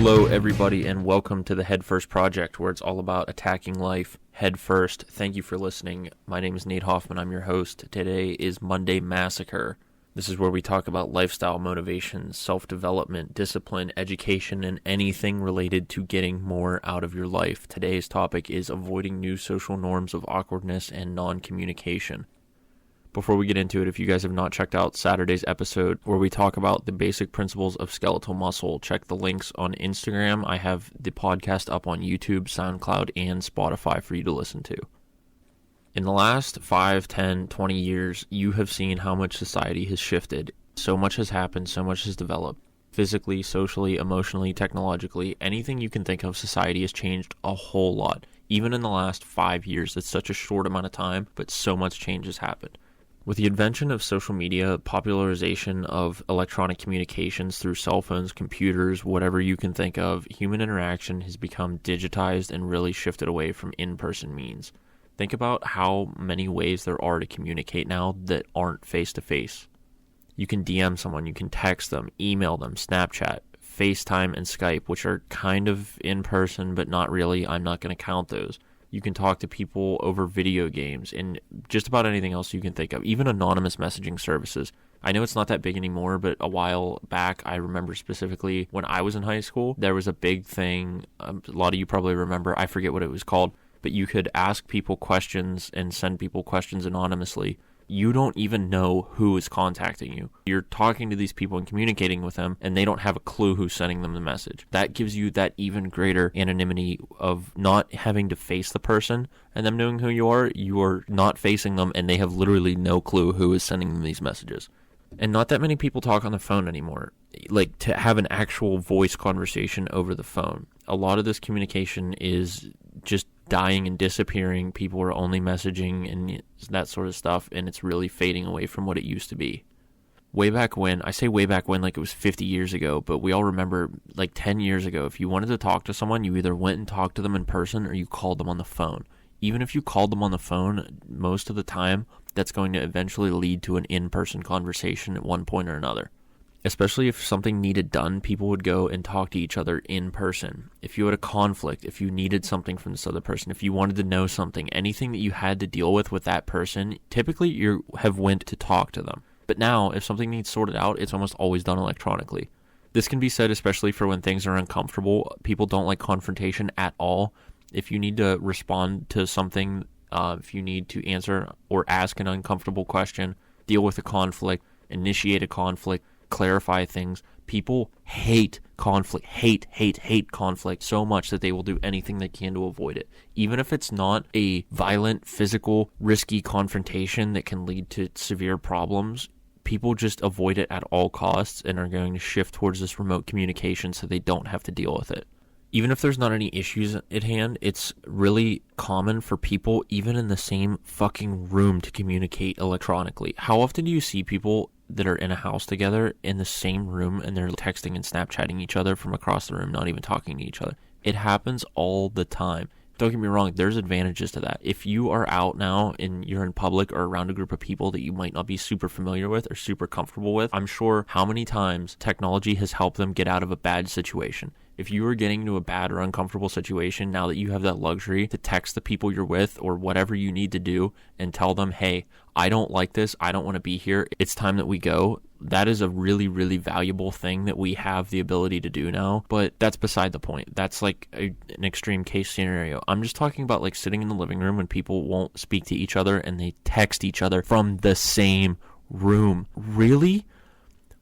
Hello everybody and welcome to the Head First Project, where it's all about attacking life head first. Thank you for listening. My name is Nate Hoffman. I'm your host. Today is Monday Massacre. This is where we talk about lifestyle, motivation, self-development, discipline, education, and anything related to getting more out of your life. Today's topic is avoiding new social norms of awkwardness and non-communication. Before we get into it, if you guys have not checked out Saturday's episode where we talk about the basic principles of skeletal muscle, check the links on Instagram. I have the podcast up on YouTube, SoundCloud, and Spotify for you to listen to. In the last 5, 10, 20 years, you have seen how much society has shifted. So much has happened, so much has developed. Physically, socially, emotionally, technologically, anything you can think of, society has changed a whole lot. Even in the last 5 years, it's such a short amount of time, but so much change has happened. With the invention of social media, popularization of electronic communications through cell phones, computers, whatever you can think of, human interaction has become digitized and really shifted away from in-person means. Think about how many ways there are to communicate now that aren't face-to-face. You can DM someone, you can text them, email them, Snapchat, FaceTime, and Skype, which are kind of in-person, but not really. I'm not going to count those. You can talk to people over video games and just about anything else you can think of, even anonymous messaging services. I know it's not that big anymore, but a while back, I remember specifically when I was in high school, there was a big thing. A lot of you probably remember, I forget what it was called, but you could ask people questions and send people questions anonymously. You don't even know who is contacting you. You're talking to these people and communicating with them, and they don't have a clue who's sending them the message. That gives you that even greater anonymity of not having to face the person and them knowing who you are. You are not facing them, and they have literally no clue who is sending them these messages. And not that many people talk on the phone anymore, like to have an actual voice conversation over the phone. A lot of this communication is just dying and disappearing. People are only messaging and that sort of stuff, and it's really fading away from what it used to be. Way back when, I say way back when like it was 50 years ago, but we all remember like 10 years ago, if you wanted to talk to someone, you either went and talked to them in person or you called them on the phone. Even if you called them on the phone, most of the time, that's going to eventually lead to an in-person conversation at one point or another. Especially if something needed done, people would go and talk to each other in person. If you had a conflict, if you needed something from this other person, if you wanted to know something, anything that you had to deal with that person, typically you have went to talk to them. But now, if something needs sorted out, it's almost always done electronically. This can be said especially for when things are uncomfortable. People don't like confrontation at all. If you need to respond to something, if you need to answer or ask an uncomfortable question, deal with a conflict, initiate a conflict, clarify things. People hate conflict, hate conflict so much that they will do anything they can to avoid it. Even if it's not a violent, physical, risky confrontation that can lead to severe problems, people just avoid it at all costs and are going to shift towards this remote communication so they don't have to deal with it. Even if there's not any issues at hand, it's really common for people, even in the same fucking room, to communicate electronically. How often do you see people that are in a house together in the same room and they're texting and Snapchatting each other from across the room, not even talking to each other? It happens all the time. Don't get me wrong, there's advantages to that. If you are out now and you're in public or around a group of people that you might not be super familiar with or super comfortable with, I'm sure how many times technology has helped them get out of a bad situation. If you are getting into a bad or uncomfortable situation, now that you have that luxury to text the people you're with or whatever you need to do and tell them, hey, I don't like this, I don't want to be here, it's time that we go. That is a really, really valuable thing that we have the ability to do now, but that's beside the point. That's like an extreme case scenario. I'm just talking about like sitting in the living room when people won't speak to each other and they text each other from the same room. Really?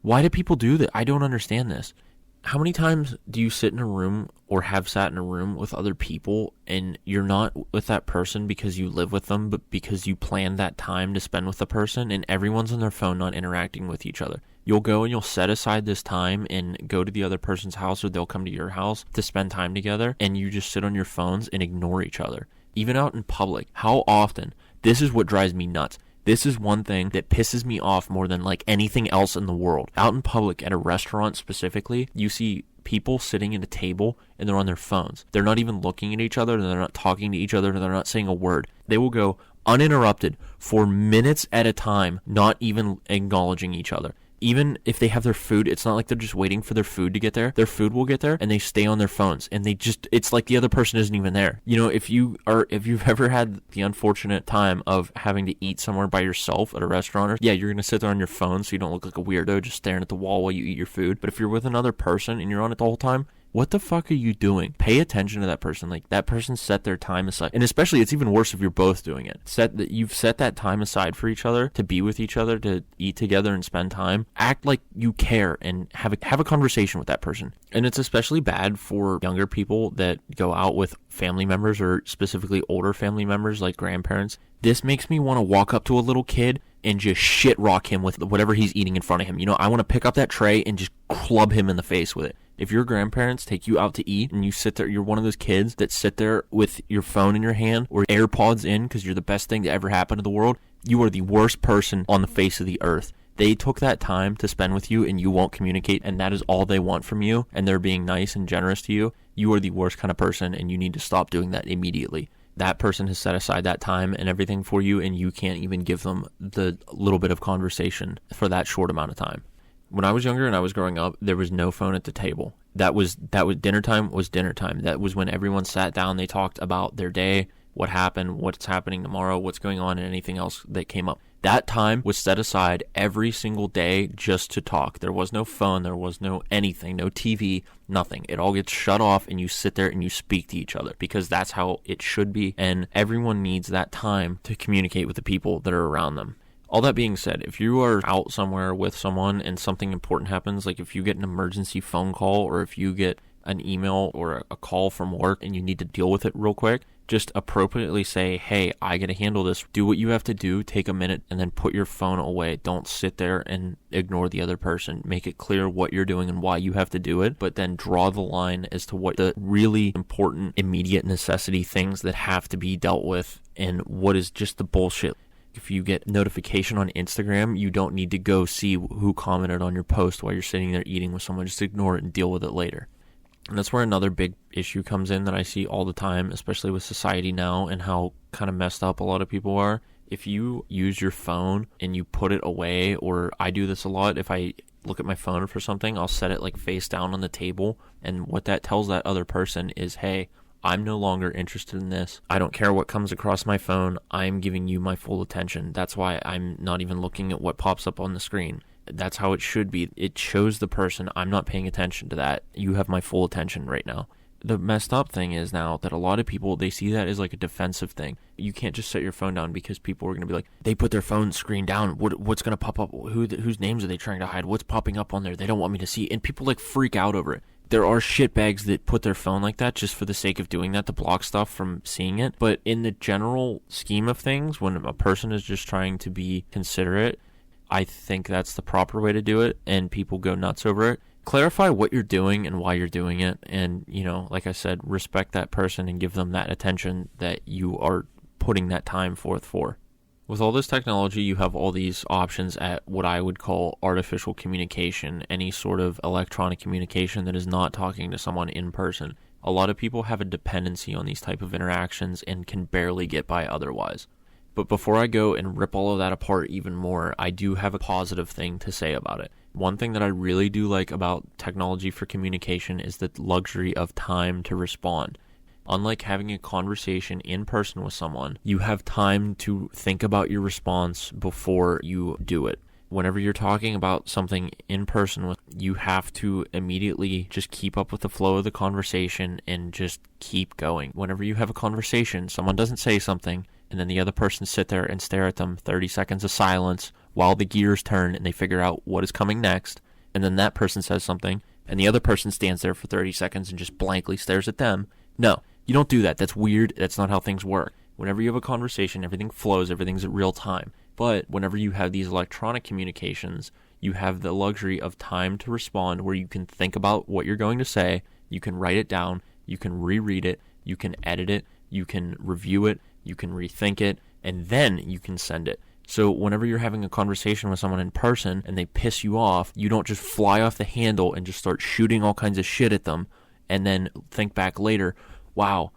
Why do people do that? I don't understand this. How many times do you sit in a room or have sat in a room with other people and you're not with that person because you live with them, but because you planned that time to spend with the person, and everyone's on their phone not interacting with each other? You'll go and you'll set aside this time and go to the other person's house, or they'll come to your house to spend time together, and you just sit on your phones and ignore each other. Even out in public, how often? This is what drives me nuts. This is one thing that pisses me off more than like anything else in the world. Out in public, at a restaurant specifically, you see people sitting at a table and they're on their phones. They're not even looking at each other, they're not talking to each other, they're not saying a word. They will go uninterrupted for minutes at a time, not even acknowledging each other. Even if they have their food, it's not like they're just waiting for their food to get there. Their food will get there and they stay on their phones and it's like the other person isn't even there. If you've ever had the unfortunate time of having to eat somewhere by yourself at a restaurant, you're going to sit there on your phone so you don't look like a weirdo just staring at the wall while you eat your food. But if you're with another person and you're on it the whole time, what the fuck are you doing? Pay attention to that person. Like, that person set their time aside. And especially, it's even worse if you're both doing it. You've set that time aside for each other, to be with each other, to eat together and spend time. Act like you care and have a conversation with that person. And it's especially bad for younger people that go out with family members, or specifically older family members like grandparents. This makes me want to walk up to a little kid and just shit rock him with whatever he's eating in front of him. I want to pick up that tray and just club him in the face with it. If your grandparents take you out to eat and you sit there, you're one of those kids that sit there with your phone in your hand or AirPods in because you're the best thing to ever happen to the world, you are the worst person on the face of the earth. They took that time to spend with you and you won't communicate, and that is all they want from you, and they're being nice and generous to you. You are the worst kind of person, and you need to stop doing that immediately. That person has set aside that time and everything for you, and you can't even give them the little bit of conversation for that short amount of time. When I was younger and I was growing up, there was no phone at the table. That was dinner time was dinner time. That was when everyone sat down, they talked about their day, what happened, what's happening tomorrow, what's going on, and anything else that came up. That time was set aside every single day just to talk. There was no phone, there was no anything, no TV, nothing. It all gets shut off and you sit there and you speak to each other because that's how it should be, and everyone needs that time to communicate with the people that are around them. All that being said, if you are out somewhere with someone and something important happens, like if you get an emergency phone call or if you get an email or a call from work and you need to deal with it real quick, just appropriately say, hey, I gotta handle this. Do what you have to do, take a minute, and then put your phone away. Don't sit there and ignore the other person. Make it clear what you're doing and why you have to do it, but then draw the line as to what the really important, immediate necessity things that have to be dealt with and what is just the bullshit. If you get notification on Instagram, you don't need to go see who commented on your post while you're sitting there eating with someone. Just ignore it and deal with it later. And that's where another big issue comes in that I see all the time, especially with society now and how kind of messed up a lot of people are. If you use your phone and you put it away, or I do this a lot, if I look at my phone for something, I'll set it like face down on the table. And what that tells that other person is, hey, I'm no longer interested in this. I don't care what comes across my phone. I'm giving you my full attention. That's why I'm not even looking at what pops up on the screen. That's how it should be. It shows the person, I'm not paying attention to that. You have my full attention right now. The messed up thing is now that a lot of people, they see that as like a defensive thing. You can't just set your phone down because people are going to be like, they put their phone screen down. What's going to pop up? Whose names are they trying to hide? What's popping up on there? They don't want me to see. And people like freak out over it. There are shitbags that put their phone like that just for the sake of doing that, to block stuff from seeing it. But in the general scheme of things, when a person is just trying to be considerate, I think that's the proper way to do it, and people go nuts over it. Clarify what you're doing and why you're doing it, and, like I said, respect that person and give them that attention that you are putting that time forth for. With all this technology, you have all these options at what I would call artificial communication, any sort of electronic communication that is not talking to someone in person. A lot of people have a dependency on these type of interactions and can barely get by otherwise. But before I go and rip all of that apart even more, I do have a positive thing to say about it. One thing that I really do like about technology for communication is the luxury of time to respond. Unlike having a conversation in person with someone, you have time to think about your response before you do it. Whenever you're talking about something in person, you have to immediately just keep up with the flow of the conversation and just keep going. Whenever you have a conversation, someone doesn't say something, and then the other person sit there and stare at them, 30 seconds of silence while the gears turn and they figure out what is coming next, and then that person says something, and the other person stands there for 30 seconds and just blankly stares at them. No, you don't do that. That's weird. That's not how things work. Whenever you have a conversation, everything flows, everything's at real time. But whenever you have these electronic communications, you have the luxury of time to respond, where you can think about what you're going to say, you can write it down, you can reread it, you can edit it, you can review it, you can rethink it, and then you can send it. So whenever you're having a conversation with someone in person and they piss you off, you don't just fly off the handle and just start shooting all kinds of shit at them and then think back later, wow,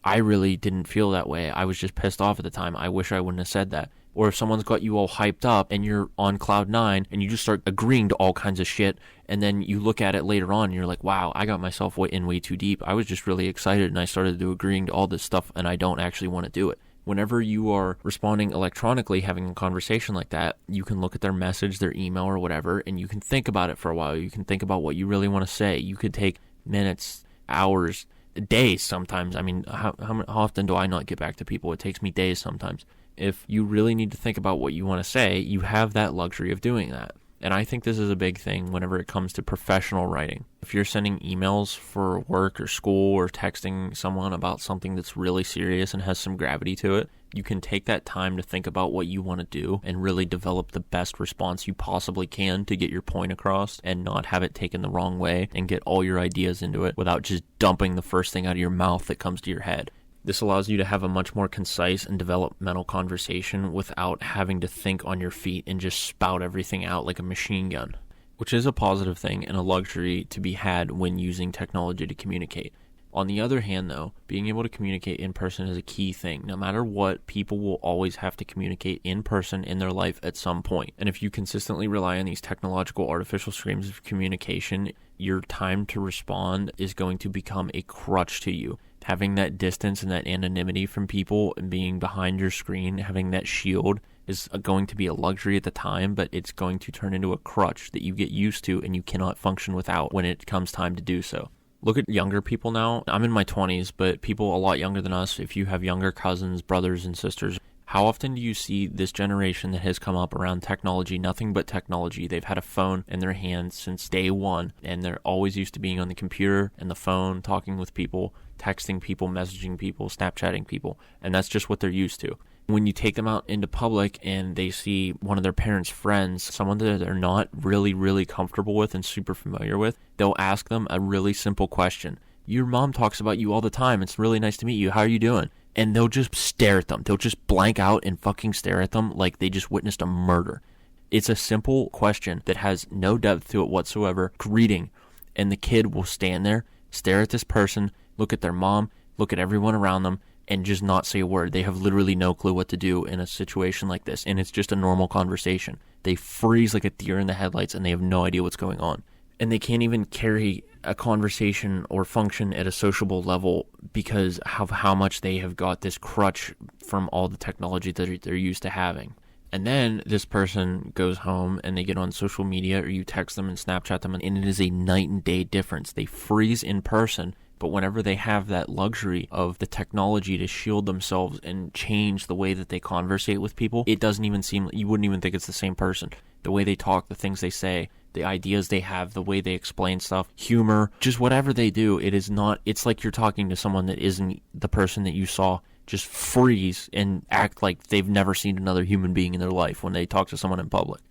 I really didn't feel that way. I was just pissed off at the time. I wish I wouldn't have said that. Or if someone's got you all hyped up and you're on cloud nine and you just start agreeing to all kinds of shit, and then you look at it later on and you're like, wow, I got myself in way too deep. I was just really excited and I started agreeing to all this stuff and I don't actually want to do it. Whenever you are responding electronically, having a conversation like that, you can look at their message, their email or whatever, and you can think about it for a while. You can think about what you really want to say. You could take minutes, hours, days sometimes. I mean, how often do I not get back to people? It takes me days sometimes. If you really need to think about what you want to say, you have that luxury of doing that. And I think this is a big thing whenever it comes to professional writing. If you're sending emails for work or school or texting someone about something that's really serious and has some gravity to it, you can take that time to think about what you want to do and really develop the best response you possibly can to get your point across and not have it taken the wrong way and get all your ideas into it without just dumping the first thing out of your mouth that comes to your head. This allows you to have a much more concise and developmental conversation without having to think on your feet and just spout everything out like a machine gun, which is a positive thing and a luxury to be had when using technology to communicate. On the other hand, though, being able to communicate in person is a key thing. No matter what, people will always have to communicate in person in their life at some point. And if you consistently rely on these technological artificial streams of communication, your time to respond is going to become a crutch to you. Having that distance and that anonymity from people and being behind your screen, having that shield is going to be a luxury at the time, but it's going to turn into a crutch that you get used to and you cannot function without when it comes time to do so. Look at younger people now. I'm in my 20s, but people a lot younger than us, if you have younger cousins, brothers, and sisters, how often do you see this generation that has come up around technology, nothing but technology? They've had a phone in their hands since day one, and they're always used to being on the computer and the phone, talking with people, texting people, messaging people, Snapchatting people, and that's just what they're used to. When you take them out into public and they see one of their parents' friends, someone that they're not really comfortable with and super familiar with, they'll ask them a really simple question. Your mom talks about you all the time. It's really nice to meet you. How are you doing? And they'll just stare at them. They'll just blank out and fucking stare at them like they just witnessed a murder. It's a simple question that has no depth to it whatsoever. Greeting. And the kid will stand there, stare at this person, look at their mom, look at everyone around them, and just not say a word. They have literally no clue what to do in a situation like this, and it's just a normal conversation. They freeze like a deer in the headlights, and they have no idea what's going on. And they can't even carry a conversation or function at a sociable level because of how much they have got this crutch from all the technology that they're used to having. And then this person goes home and they get on social media, or you text them and Snapchat them, and it is a night and day difference. They freeze in person. But whenever they have that luxury of the technology to shield themselves and change the way that they conversate with people, it doesn't even seem, you wouldn't even think it's the same person. The way they talk, the things they say, the ideas they have, the way they explain stuff, humor, just whatever they do, it is not, it's like you're talking to someone that isn't the person that you saw. Just freeze and act like they've never seen another human being in their life when they talk to someone in public.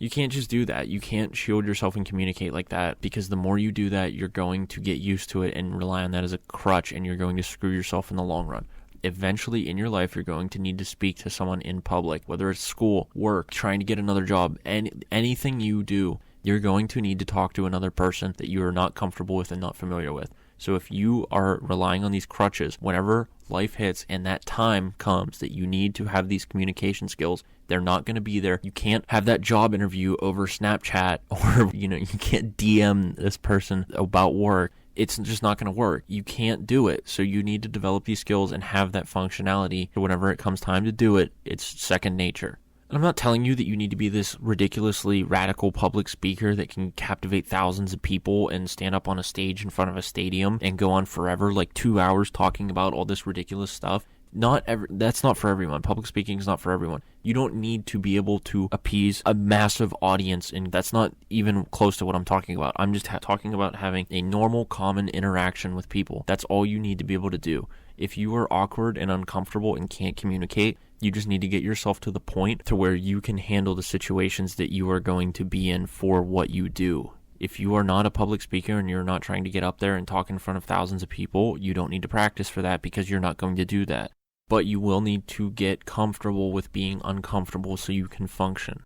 You can't just do that. You can't shield yourself and communicate like that, because the more you do that, you're going to get used to it and rely on that as a crutch, and you're going to screw yourself in the long run. Eventually in your life, you're going to need to speak to someone in public, whether it's school, work, trying to get another job, and anything you do, you're going to need to talk to another person that you are not comfortable with and not familiar with. So if you are relying on these crutches, whenever life hits and that time comes that you need to have these communication skills, they're not going to be there. You can't have that job interview over Snapchat, or, you can't DM this person about work. It's just not going to work. You can't do it. So you need to develop these skills and have that functionality. Whenever it comes time to do it, it's second nature. And I'm not telling you that you need to be this ridiculously radical public speaker that can captivate thousands of people and stand up on a stage in front of a stadium and go on forever, like 2 hours talking about all this ridiculous stuff. That's not for everyone. Public speaking is not for everyone. You don't need to be able to appease a massive audience, and that's not even close to what I'm talking about. I'm just talking about having a normal, common interaction with people. That's all you need to be able to do. If you are awkward and uncomfortable and can't communicate, you just need to get yourself to the point to where you can handle the situations that you are going to be in for what you do. If you are not a public speaker and you're not trying to get up there and talk in front of thousands of people, you don't need to practice for that, because you're not going to do that. But you will need to get comfortable with being uncomfortable so you can function.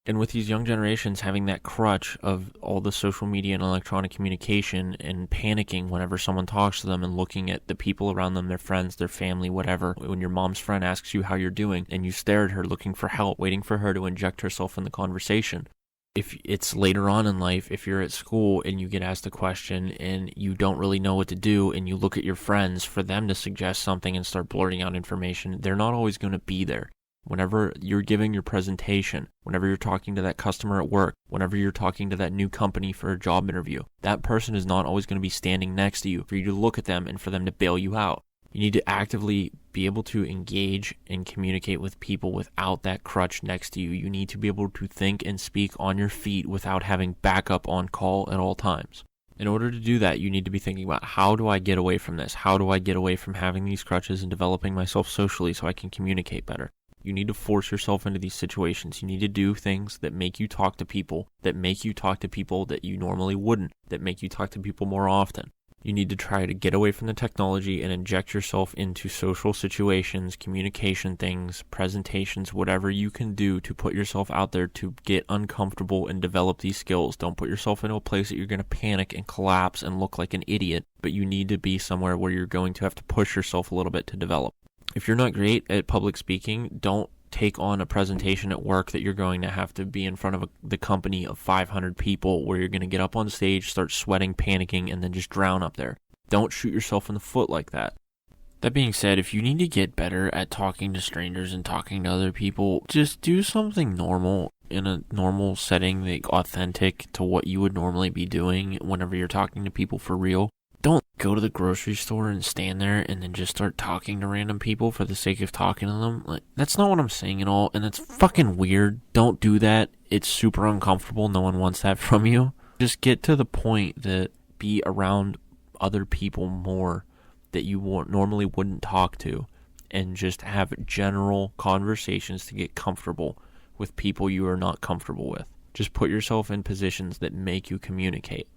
And with these young generations having that crutch of all the social media and electronic communication and panicking whenever someone talks to them and looking at the people around them, their friends, their family, whatever. When your mom's friend asks you how you're doing and you stare at her looking for help, waiting for her to inject herself in the conversation. If it's later on in life, if you're at school and you get asked a question and you don't really know what to do and you look at your friends for them to suggest something and start blurting out information, they're not always going to be there. Whenever you're giving your presentation, whenever you're talking to that customer at work, whenever you're talking to that new company for a job interview, that person is not always going to be standing next to you for you to look at them and for them to bail you out. You need to actively be able to engage and communicate with people without that crutch next to you. You need to be able to think and speak on your feet without having backup on call at all times. In order to do that, you need to be thinking about, how do I get away from this? How do I get away from having these crutches and developing myself socially so I can communicate better? You need to force yourself into these situations. You need to do things that make you talk to people, that you normally wouldn't, that make you talk to people more often. You need to try to get away from the technology and inject yourself into social situations, communication things, presentations, whatever you can do to put yourself out there to get uncomfortable and develop these skills. Don't put yourself into a place that you're going to panic and collapse and look like an idiot, but you need to be somewhere where you're going to have to push yourself a little bit to develop. If you're not great at public speaking, don't take on a presentation at work that you're going to have to be in front of the company of 500 people where you're going to get up on stage, start sweating, panicking, and then just drown up there. Don't shoot yourself in the foot like that. That being said, if you need to get better at talking to strangers and talking to other people, just do something normal in a normal setting, like authentic to what you would normally be doing whenever you're talking to people for real. Don't go to the grocery store and stand there and then just start talking to random people for the sake of talking to them. Like, that's not what I'm saying at all, and that's fucking weird. Don't do that. It's super uncomfortable. No one wants that from you. Just get to the point that be around other people more that you normally wouldn't talk to, and just have general conversations to get comfortable with people you are not comfortable with. Just put yourself in positions that make you communicate.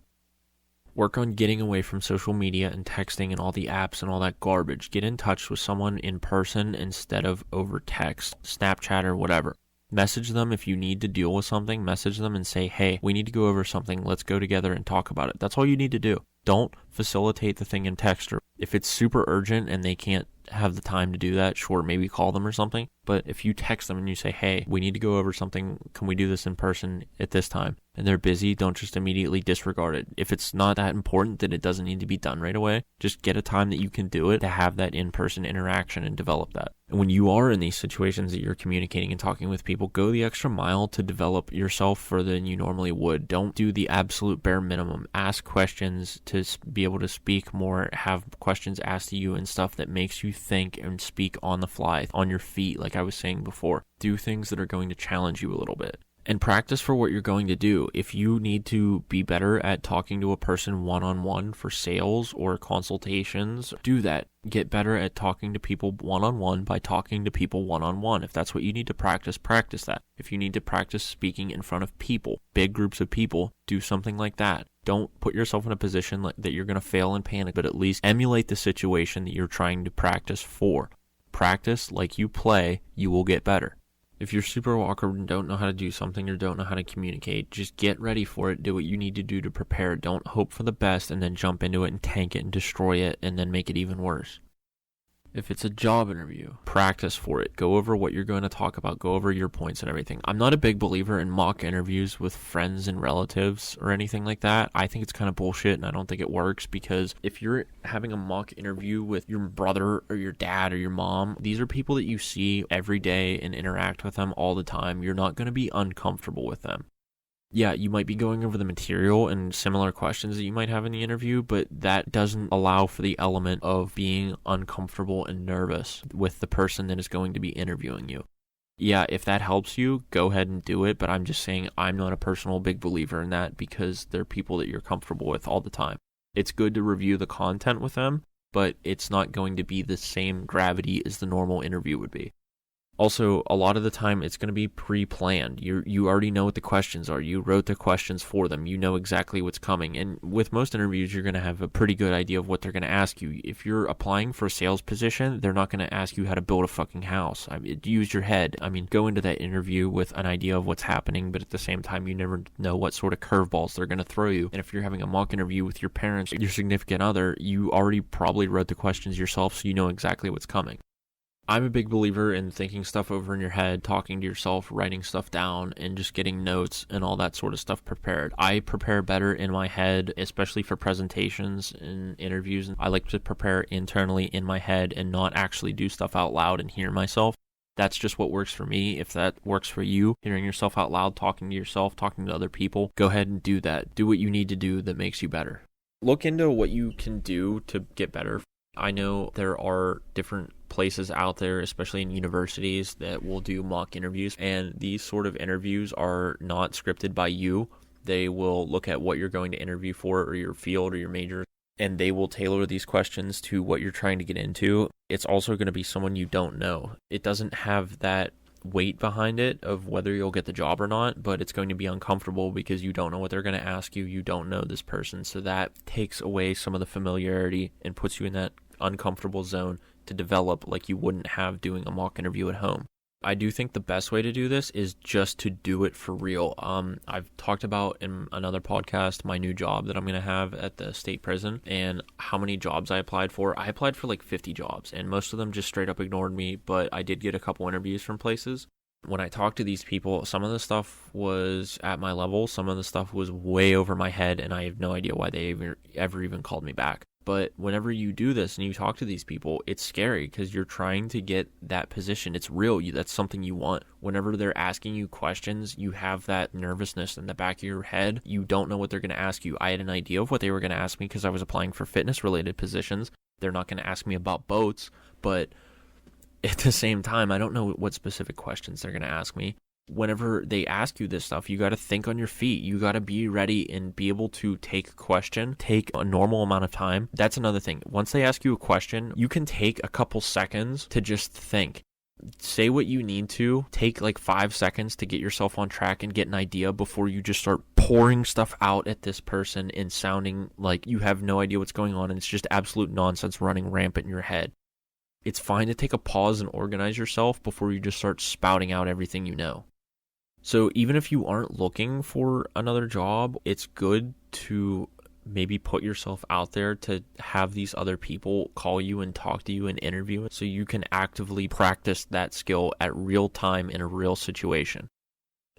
Work on getting away from social media and texting and all the apps and all that garbage. Get in touch with someone in person instead of over text, Snapchat, or whatever. Message them if you need to deal with something. Message them and say, hey, we need to go over something. Let's go together and talk about it. That's all you need to do. Don't facilitate the thing in text. Or if it's super urgent and they can't have the time to do that, sure, maybe call them or something. But if you text them and you say, hey, we need to go over something, can we do this in person at this time? And they're busy, don't just immediately disregard it. If it's not that important, that it doesn't need to be done right away, just get a time that you can do it to have that in-person interaction and develop that. And when you are in these situations that you're communicating and talking with people, go the extra mile to develop yourself further than you normally would. Don't do the absolute bare minimum. Ask questions to be able to speak more, have questions asked to you and stuff that makes you think and speak on the fly, on your feet, like I was saying before. Do things that are going to challenge you a little bit. And practice for what you're going to do. If you need to be better at talking to a person one-on-one for sales or consultations, do that. Get better at talking to people one-on-one by talking to people one-on-one. If that's what you need to practice, practice that. If you need to practice speaking in front of people, big groups of people, do something like that. Don't put yourself in a position that you're going to fail and panic, but at least emulate the situation that you're trying to practice for. Practice like you play, you will get better. If you're super awkward and don't know how to do something or don't know how to communicate, just get ready for it. Do what you need to do to prepare. Don't hope for the best and then jump into it and tank it and destroy it and then make it even worse. If it's a job interview, practice for it. Go over what you're going to talk about. Go over your points and everything. I'm not a big believer in mock interviews with friends and relatives or anything like that. I think it's kind of bullshit and I don't think it works, because if you're having a mock interview with your brother or your dad or your mom, these are people that you see every day and interact with them all the time. You're not going to be uncomfortable with them. Yeah, you might be going over the material and similar questions that you might have in the interview, but that doesn't allow for the element of being uncomfortable and nervous with the person that is going to be interviewing you. Yeah, if that helps you, go ahead and do it, but I'm just saying I'm not a personal big believer in that, because they're people that you're comfortable with all the time. It's good to review the content with them, but it's not going to be the same gravity as the normal interview would be. Also, a lot of the time, it's going to be pre-planned. You already know what the questions are. You wrote the questions for them. You know exactly what's coming. And with most interviews, you're going to have a pretty good idea of what they're going to ask you. If you're applying for a sales position, they're not going to ask you how to build a fucking house. I mean, use your head. I mean, go into that interview with an idea of what's happening, but at the same time, you never know what sort of curveballs they're going to throw you. And if you're having a mock interview with your parents, your significant other, you already probably wrote the questions yourself, so you know exactly what's coming. I'm a big believer in thinking stuff over in your head, talking to yourself, writing stuff down, and just getting notes and all that sort of stuff prepared. I prepare better in my head, especially for presentations and interviews. I like to prepare internally in my head and not actually do stuff out loud and hear myself. That's just what works for me. If that works for you, hearing yourself out loud, talking to yourself, talking to other people, go ahead and do that. Do what you need to do that makes you better. Look into what you can do to get better. I know there are different places out there, especially in universities, that will do mock interviews, and these sort of interviews are not scripted by you. They will look at what you're going to interview for, or your field or your major, and they will tailor these questions to what you're trying to get into. It's also going to be someone you don't know. It doesn't have that weight behind it of whether you'll get the job or not, but it's going to be uncomfortable because you don't know what they're going to ask you. You don't know this person, so that takes away some of the familiarity and puts you in that uncomfortable zone to develop like you wouldn't have doing a mock interview at home. I do think the best way to do this is just to do it for real. I've talked about in another podcast my new job that I'm going to have at the state prison and how many jobs I applied for. I applied for like 50 jobs and most of them just straight up ignored me, but I did get a couple interviews from places. When I talked to these people, some of the stuff was at my level, some of the stuff was way over my head, and I have no idea why they ever even called me back. But whenever you do this and you talk to these people, it's scary because you're trying to get that position. It's real. That's something you want. Whenever they're asking you questions, you have that nervousness in the back of your head. You don't know what they're going to ask you. I had an idea of what they were going to ask me because I was applying for fitness-related positions. They're not going to ask me about boats, but at the same time, I don't know what specific questions they're going to ask me. Whenever they ask you this stuff, you got to think on your feet. You got to be ready and be able to take a question, take a normal amount of time. That's another thing. Once they ask you a question, you can take a couple seconds to just think. Say what you need to. Take like 5 seconds to get yourself on track and get an idea before you just start pouring stuff out at this person and sounding like you have no idea what's going on and it's just absolute nonsense running rampant in your head. It's fine to take a pause and organize yourself before you just start spouting out everything you know. So even if you aren't looking for another job, it's good to maybe put yourself out there to have these other people call you and talk to you and interview so you can actively practice that skill at real time in a real situation.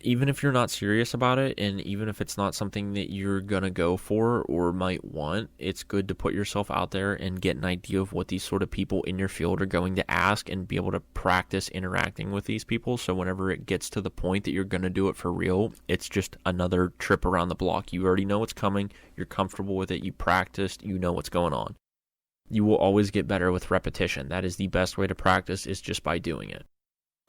Even if you're not serious about it, and even if it's not something that you're going to go for or might want, it's good to put yourself out there and get an idea of what these sort of people in your field are going to ask and be able to practice interacting with these people. So whenever it gets to the point that you're going to do it for real, it's just another trip around the block. You already know what's coming. You're comfortable with it. You practiced. You know what's going on. You will always get better with repetition. That is the best way to practice, is just by doing it.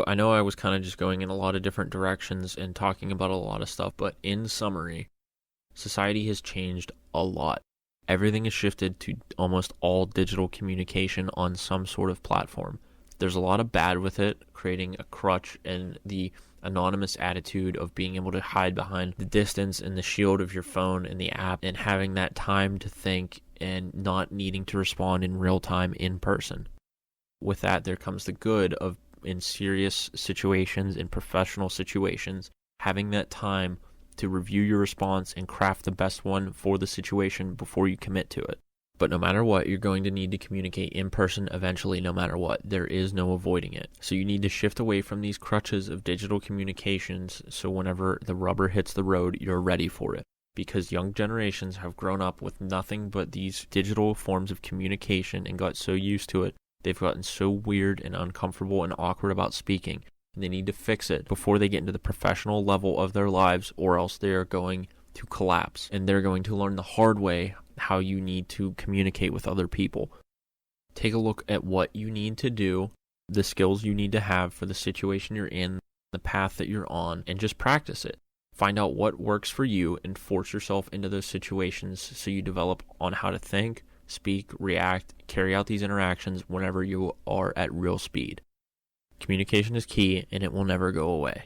I know I was kind of just going in a lot of different directions and talking about a lot of stuff, but in summary, society has changed a lot. Everything has shifted to almost all digital communication on some sort of platform. There's a lot of bad with it, creating a crutch and the anonymous attitude of being able to hide behind the distance and the shield of your phone and the app and having that time to think and not needing to respond in real time in person. With that, there comes the good of, in serious situations, in professional situations, having that time to review your response and craft the best one for the situation before you commit to it. But no matter what, you're going to need to communicate in person eventually, no matter what. There is no avoiding it. So you need to shift away from these crutches of digital communications so whenever the rubber hits the road, you're ready for it. Because young generations have grown up with nothing but these digital forms of communication and got so used to it, they've gotten so weird and uncomfortable and awkward about speaking, and they need to fix it before they get into the professional level of their lives, or else they are going to collapse, and they're going to learn the hard way how you need to communicate with other people. Take a look at what you need to do, the skills you need to have for the situation you're in, the path that you're on, and just practice it. Find out what works for you and force yourself into those situations so you develop on how to think, speak, react, carry out these interactions whenever you are at real speed. Communication is key, and it will never go away.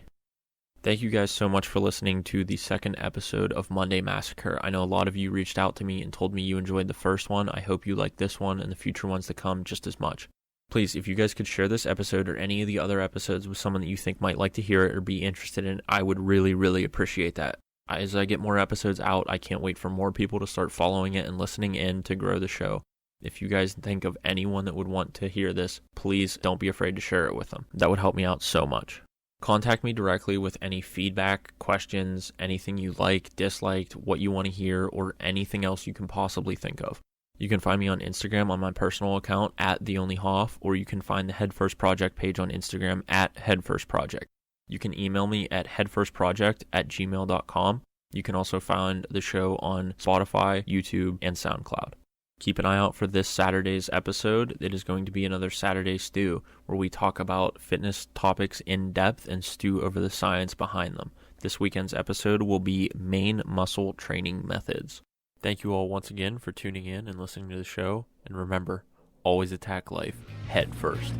Thank you guys so much for listening to the second episode of Monday Massacre. I know a lot of you reached out to me and told me you enjoyed the first one. I hope you like this one and the future ones to come just as much. Please, if you guys could share this episode or any of the other episodes with someone that you think might like to hear it or be interested in, I would really, really appreciate that. As I get more episodes out, I can't wait for more people to start following it and listening in to grow the show. If you guys think of anyone that would want to hear this, please don't be afraid to share it with them. That would help me out so much. Contact me directly with any feedback, questions, anything you like, disliked, what you want to hear, or anything else you can possibly think of. You can find me on Instagram on my personal account @TheOnlyHoff, or you can find the Headfirst Project page on Instagram @HeadfirstProject. You can email me at headfirstproject@gmail.com. You can also find the show on Spotify, YouTube, and SoundCloud. Keep an eye out for this Saturday's episode. It is going to be another Saturday Stew, where we talk about fitness topics in depth and stew over the science behind them. This weekend's episode will be main muscle training methods. Thank you all once again for tuning in and listening to the show. And remember, always attack life head first.